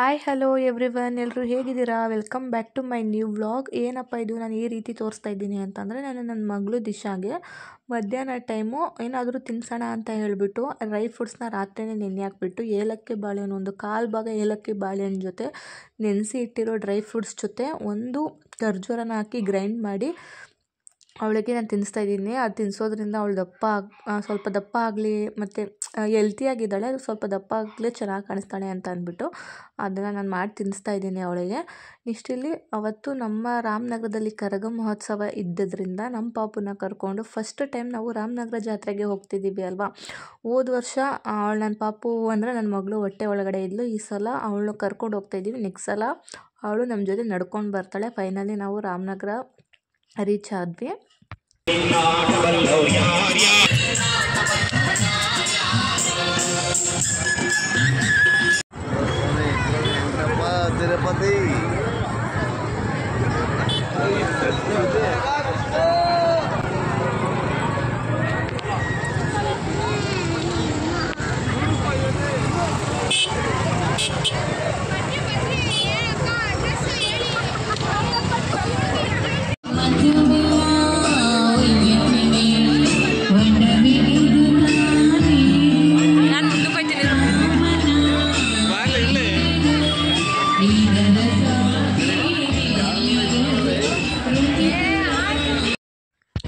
Hi hello everyone, ಎಲ್ಲರೂ ಹೇಗಿದ್ದೀರಾ? Welcome back to my new vlog. ಏನಪ್ಪ ಇದು ನಾನು ಈ ರೀತಿ ತೋರಿಸ್ತಾ ಇದ್ದೀನಿ ಅಂತಂದರೆ, ನಾನು ನನ್ನ ಮಗಳು ದಿಶಾಗೆ ಮಧ್ಯಾಹ್ನ ಟೈಮು ಏನಾದರೂ ತಿನ್ಸೋಣ ಅಂತ ಹೇಳಿಬಿಟ್ಟು ಡ್ರೈ ಫ್ರೂಟ್ಸ್ನ ರಾತ್ರಿನೇ ನೆನೆ ಹಾಕ್ಬಿಟ್ಟು ಏಲಕ್ಕಿ ಬಾಳೆಹಣ್ಣು ಒಂದು ಕಾಲು ಭಾಗ ಏಲಕ್ಕಿ ಬಾಳೆಹಣ್ಣು ಜೊತೆ ನೆನೆಸಿ ಇಟ್ಟಿರೋ ಡ್ರೈ ಫ್ರೂಟ್ಸ್ ಜೊತೆ ಒಂದು ಖರ್ಜೂರನ ಹಾಕಿ ಗ್ರೈಂಡ್ ಮಾಡಿ ಅವಳಿಗೆ ನಾನು ತಿನ್ನಿಸ್ತಾ ಇದ್ದೀನಿ. ಅದು ತಿನ್ನಿಸೋದ್ರಿಂದ ಅವಳು ಸ್ವಲ್ಪ ದಪ್ಪ ಆಗಲಿ ಮತ್ತು ಹೆಲ್ತಿಯಾಗಿದ್ದಾಳೆ, ಅದು ಸ್ವಲ್ಪ ದಪ್ಪ ಆಗಲಿ ಚೆನ್ನಾಗಿ ಕಾಣಿಸ್ತಾಳೆ ಅಂತ ಅಂದ್ಬಿಟ್ಟು ಅದನ್ನು ನಾನು ಮಾಡಿ ತಿನ್ನಿಸ್ತಾ ಇದ್ದೀನಿ ಅವಳಿಗೆ. ನೆಕ್ಸ್ಟ್ ಅವತ್ತು ನಮ್ಮ ರಾಮನಗರದಲ್ಲಿ ಕರಗ ಮಹೋತ್ಸವ ಇದ್ದದ್ರಿಂದ ನಮ್ಮ ಪಾಪುನ ಕರ್ಕೊಂಡು ಫಸ್ಟ್ ಟೈಮ್ ನಾವು ರಾಮನಗರ ಜಾತ್ರೆಗೆ ಹೋಗ್ತಿದ್ದೀವಿ ಅಲ್ವಾ. ಹೋದ ವರ್ಷ ನನ್ನ ಪಾಪು ಅಂದರೆ ನನ್ನ ಮಗಳು ಹೊಟ್ಟೆ ಒಳಗಡೆ ಇದ್ಲು. ಈ ಸಲ ಅವಳು ಕರ್ಕೊಂಡು ಹೋಗ್ತಾಯಿದ್ದೀವಿ. ನೆಕ್ಸ್ಟ್ ಸಲ ಅವಳು ನಮ್ಮ ಜೊತೆ ನಡ್ಕೊಂಡು ಬರ್ತಾಳೆ. ಫೈನಲಿ ನಾವು ರಾಮನಗರ ರೀಚ್ ಆದ್ವಿ. ತಿರುಪತಿ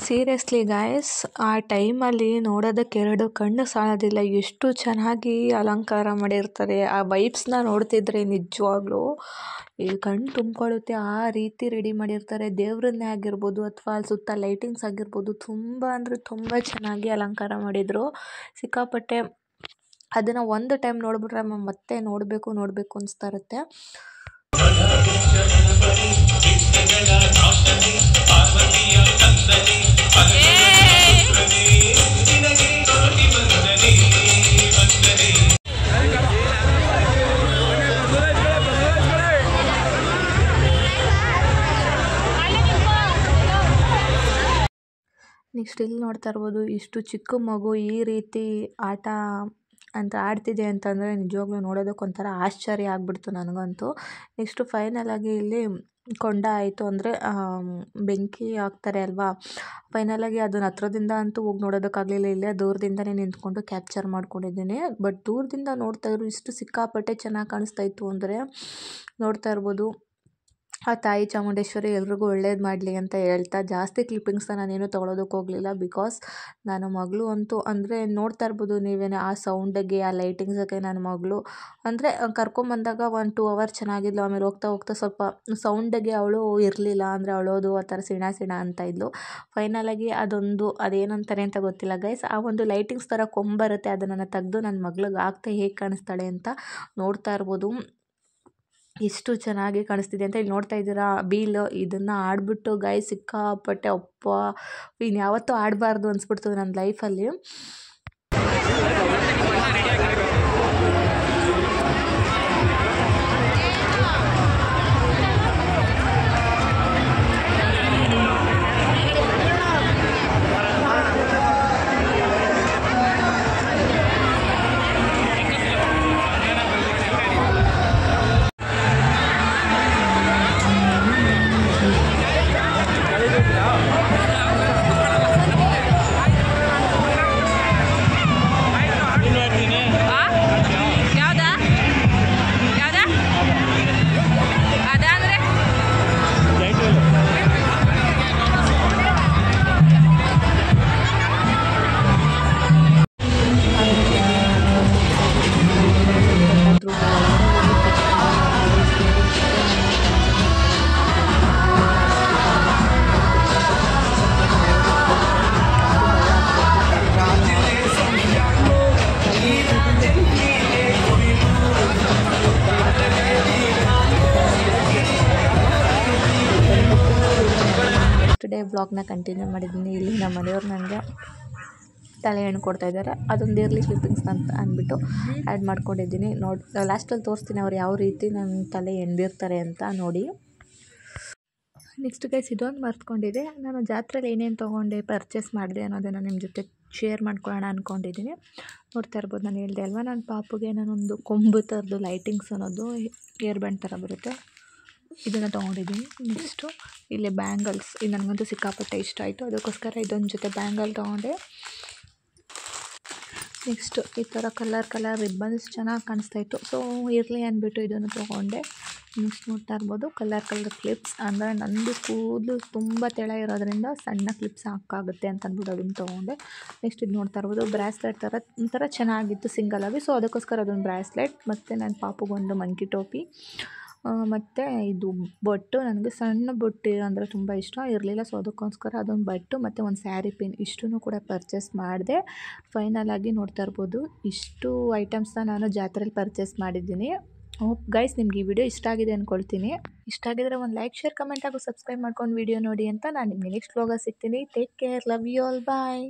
ಸೀರಿಯಸ್ಲಿ ಗಾಯ್ಸ್, ಆ ಟೈಮಲ್ಲಿ ನೋಡೋದಕ್ಕೆ ಎರಡು ಕಣ್ಣು ಸಾಲೋದಿಲ್ಲ. ಎಷ್ಟು ಚೆನ್ನಾಗಿ ಅಲಂಕಾರ ಮಾಡಿರ್ತಾರೆ. ಆ ವೈಬ್ಸ್ನ ನೋಡ್ತಿದ್ರೆ ನಿಜವಾಗ್ಲೂ ಈ ಕಣ್ಣು ತುಂಬಿಕೊಳ್ಳುತ್ತೆ. ಆ ರೀತಿ ರೆಡಿ ಮಾಡಿರ್ತಾರೆ. ದೇವ್ರನ್ನೇ ಆಗಿರ್ಬೋದು ಅಥವಾ ಅಲ್ಲಿ ಸುತ್ತ ಲೈಟಿಂಗ್ಸ್ ಆಗಿರ್ಬೋದು, ತುಂಬ ಅಂದರೆ ತುಂಬ ಚೆನ್ನಾಗಿ ಅಲಂಕಾರ ಮಾಡಿದರು. ಸಿಕ್ಕಾಪಟ್ಟೆ ಅದನ್ನು ಒಂದು ಟೈಮ್ ನೋಡಿಬಿಟ್ರೆ ಮತ್ತೆ ನೋಡಬೇಕು ಅನಿಸ್ತಾ ಇರುತ್ತೆ. ನೆಕ್ಸ್ಟ್ ಇಲ್ಲಿ ನೋಡ್ತಾ ಇರ್ಬೋದು, ಇಷ್ಟು ಚಿಕ್ಕ ಮಗು ಈ ರೀತಿ ಆಟ ಆಡ್ತಿದೆ ಅಂತಂದರೆ ನಿಜವಾಗ್ಲೂ ನೋಡೋದಕ್ಕೆ ಒಂಥರ ಆಶ್ಚರ್ಯ ಆಗ್ಬಿಡ್ತು ನನಗಂತೂ. ನೆಕ್ಸ್ಟು ಫೈನಲಾಗಿ ಇಲ್ಲಿ ಕೊಂಡ ಆಯಿತು, ಅಂದರೆ ಬೆಂಕಿ ಹಾಕ್ತಾರೆ ಅಲ್ವಾ. ಫೈನಲಾಗಿ ಅದನ್ನ ಹತ್ರದಿಂದ ಅಂತೂ ಹೋಗಿ ನೋಡೋದಕ್ಕಾಗಲಿಲ್ಲ. ಇಲ್ಲೇ ದೂರದಿಂದನೇ ನಿಂತ್ಕೊಂಡು ಕ್ಯಾಪ್ಚರ್ ಮಾಡ್ಕೊಂಡಿದ್ದೀನಿ. ಬಟ್ ದೂರದಿಂದ ನೋಡ್ತಾ ಇದ್ರು ಇಷ್ಟು ಸಿಕ್ಕಾಪಟ್ಟೆ ಚೆನ್ನಾಗಿ ಕಾಣಿಸ್ತಾ ಇತ್ತು ಅಂದರೆ ನೋಡ್ತಾ ಇರ್ಬೋದು. ಆ ತಾಯಿ ಚಾಮುಂಡೇಶ್ವರಿ ಎಲ್ರಿಗೂ ಒಳ್ಳೇದು ಮಾಡಲಿ ಅಂತ ಹೇಳ್ತಾ ಜಾಸ್ತಿ ಕ್ಲಿಪ್ಪಿಂಗ್ಸ್ನ ನಾನೇನು ತೊಗೊಳೋದಕ್ಕೆ ಹೋಗಲಿಲ್ಲ. ಬಿಕಾಸ್ ನಾನು ಮಗಳು ಅಂತೂ ಅಂದರೆ ನೋಡ್ತಾ ಇರ್ಬೋದು ನೀವೇನೆ ಆ ಸೌಂಡಿಗೆ ಆ ಲೈಟಿಂಗ್ಸಕ್ಕೆ ನನ್ನ ಮಗಳು ಅಂದರೆ ಕರ್ಕೊಂಬಂದಾಗ 1-2 ಅವರ್ ಚೆನ್ನಾಗಿದ್ಲು. ಆಮೇಲೆ ಹೋಗ್ತಾ ಸ್ವಲ್ಪ ಸೌಂಡಿಗೆ ಅವಳು ಇರಲಿಲ್ಲ, ಅಂದರೆ ಅವಳೋದು ಆ ಥರ ಸಿಣ ಅಂತ ಇದ್ಲು. ಫೈನಲಾಗಿ ಅದೇನಂತಾರೆ ಅಂತ ಗೊತ್ತಿಲ್ಲ ಗೈಸ್, ಆ ಒಂದು ಲೈಟಿಂಗ್ಸ್ ಥರ ಕೊಂಬರುತ್ತೆ, ಅದನ್ನು ತೆಗೆದು ನನ್ನ ಮಗಳಿಗೆ ಹಾಕ್ತಾ ಹೇಗೆ ಕಾಣಿಸ್ತಾಳೆ ಅಂತ ನೋಡ್ತಾ ಇರ್ಬೋದು. ಎಷ್ಟು ಚೆನ್ನಾಗಿ ಕಾಣಿಸ್ತಿದೆ ಅಂತ ಇಲ್ಲಿ ನೋಡ್ತಾ ಇದ್ದೀರಾ. ಇದನ್ನು ಆಡ್ಬಿಟ್ಟು ಗೈಸ್ ಸಿಕ್ಕಾಪಟ್ಟೆ ಇನ್ಯಾವತ್ತೂ ಆಡಬಾರ್ದು ಅನಿಸ್ಬಿಡ್ತು ನನ್ನ ಲೈಫಲ್ಲಿ. ಡೇ ವ್ಲಾಗ್ನ ಕಂಟಿನ್ಯೂ ಮಾಡಿದ್ದೀನಿ. ಇಲ್ಲಿ ನಮ್ಮ ಮನೆಯವ್ರು ನನಗೆ ತಲೆ ಎಣ್ಣೆ ಕೊಡ್ತಾಯಿದ್ದಾರೆ, ಅದೊಂದು ಇರಲಿ ಕ್ಲಿಪ್ಪಿಂಗ್ಸ್ ಅಂತ ಅಂದ್ಬಿಟ್ಟು ಆ್ಯಡ್ ಮಾಡ್ಕೊಂಡಿದ್ದೀನಿ. ಲಾಸ್ಟಲ್ಲಿ ತೋರಿಸ್ತೀನಿ ಅವ್ರು ಯಾವ ರೀತಿ ನನ್ನ ತಲೆ ಎಣ್ದಿರ್ತಾರೆ ಅಂತ ನೋಡಿ. ನೆಕ್ಸ್ಟ್ ಗೈಸ್ ಇದೊಂದು ಮರ್ತ್ಕೊಂಡಿದ್ದೆ, ನಾನು ಜಾತ್ರೆಯಲ್ಲಿ ಏನೇನು ತೊಗೊಂಡೆ ಪರ್ಚೇಸ್ ಮಾಡಿದೆ ಅನ್ನೋದನ್ನು ನಿಮ್ಮ ಜೊತೆ ಶೇರ್ ಮಾಡ್ಕೊಳ್ಳೋಣ ಅಂದ್ಕೊಂಡಿದ್ದೀನಿ. ನೋಡ್ತಾ ಇರ್ಬೋದು, ನಾನು ಹೇಳಿದೆ ಅಲ್ವಾ ನನ್ನ ಪಾಪುಗೆ ನಾನೊಂದು ಕೊಂಬು ಥರದ್ದು ಲೈಟಿಂಗ್ಸ್ ಅನ್ನೋದು ಏರ್ ಬ್ಯಾಂಡ್ ಥರ ಬರುತ್ತೆ, ಇದನ್ನು ತೊಗೊಂಡಿದ್ದೀನಿ. ನೆಕ್ಸ್ಟು ಇಲ್ಲಿ ಬ್ಯಾಂಗಲ್ಸ್, ಇದು ನನಗಂತೂ ಸಿಕ್ಕಾಪಟ್ಟೆ ಇಷ್ಟ ಆಯಿತು, ಅದಕ್ಕೋಸ್ಕರ ಇದೊಂದು ಜೊತೆ ಬ್ಯಾಂಗಲ್ ತೊಗೊಂಡೆ. ನೆಕ್ಸ್ಟು ಈ ಥರ ಕಲರ್ ರಿಬ್ಬನ್ಸ್ ಚೆನ್ನಾಗಿ ಕಾಣಿಸ್ತಾಯಿತ್ತು, ಸೊ ಇರಲಿ ಅಂದ್ಬಿಟ್ಟು ಇದನ್ನು ತೊಗೊಂಡೆ. ನೆಕ್ಸ್ಟ್ ನೋಡ್ತಾ ಇರ್ಬೋದು ಕಲರ್ ಕ್ಲಿಪ್ಸ್, ಅಂದರೆ ನಂದು ಕೂದಲು ತುಂಬ ತೆಳ ಇರೋದ್ರಿಂದ ಸಣ್ಣ ಕ್ಲಿಪ್ಸ್ ಹಾಕಾಗುತ್ತೆ ಅಂತ ಅಂದ್ಬಿಟ್ಟು ಅದನ್ನು ತೊಗೊಂಡೆ. ನೆಕ್ಸ್ಟ್ ಇದು ನೋಡ್ತಾ ಇರ್ಬೋದು ಬ್ರಾಸ್ಲೆಟ್ ಥರ ಒಂಥರ ಚೆನ್ನಾಗಿತ್ತು ಸಿಂಗಲಾಗಿ, ಸೊ ಅದಕ್ಕೋಸ್ಕರ ಅದೊಂದು ಬ್ರಾಸ್ಲೆಟ್. ಮತ್ತು ನನ್ನ ಪಾಪುಗೊಂದು ಮಂಕಿ ಟೋಪಿ, ಮತ್ತು ಇದು ಬೊಟ್ಟು, ನನಗೆ ಸಣ್ಣ ಬೊಟ್ಟು ಅಂದರೆ ತುಂಬ ಇಷ್ಟ ಇರಲಿಲ್ಲ, ಸೊ ಅದಕ್ಕೋಸ್ಕರ ಅದೊಂದು ಬೊಟ್ಟು ಮತ್ತು ಒಂದು ಸ್ಯಾರಿ ಪಿನ್ ಇಷ್ಟನ್ನು ಕೂಡ ಪರ್ಚೇಸ್ ಮಾಡಿದೆ. ಫೈನಲಾಗಿ ನೋಡ್ತಾ ಇರ್ಬೋದು ಇಷ್ಟು ಐಟಮ್ಸ್ನ ನಾನು ಜಾತ್ರೆಯಲ್ಲಿ ಪರ್ಚೇಸ್ ಮಾಡಿದ್ದೀನಿ. ಹೋಪ್ ಗೈಸ್ ನಿಮ್ಗೆ ಈ ವಿಡಿಯೋ ಇಷ್ಟ ಆಗಿದೆ ಅಂದ್ಕೊಳ್ತೀನಿ. ಇಷ್ಟ ಆಗಿದ್ರೆ ಒಂದು ಲೈಕ್, ಶೇರ್, ಕಮೆಂಟ್ ಹಾಗೂ ಸಬ್ಸ್ಕ್ರೈಬ್ ಮಾಡ್ಕೊಂಡು ವಿಡಿಯೋ ನೋಡಿ ಅಂತ ನಾನು ನಿಮಗೆ ನೆಕ್ಸ್ಟ್ ವ್ಲಾಗಲ್ಲಿ ಸಿಗ್ತೀನಿ. Take care, love you all, bye.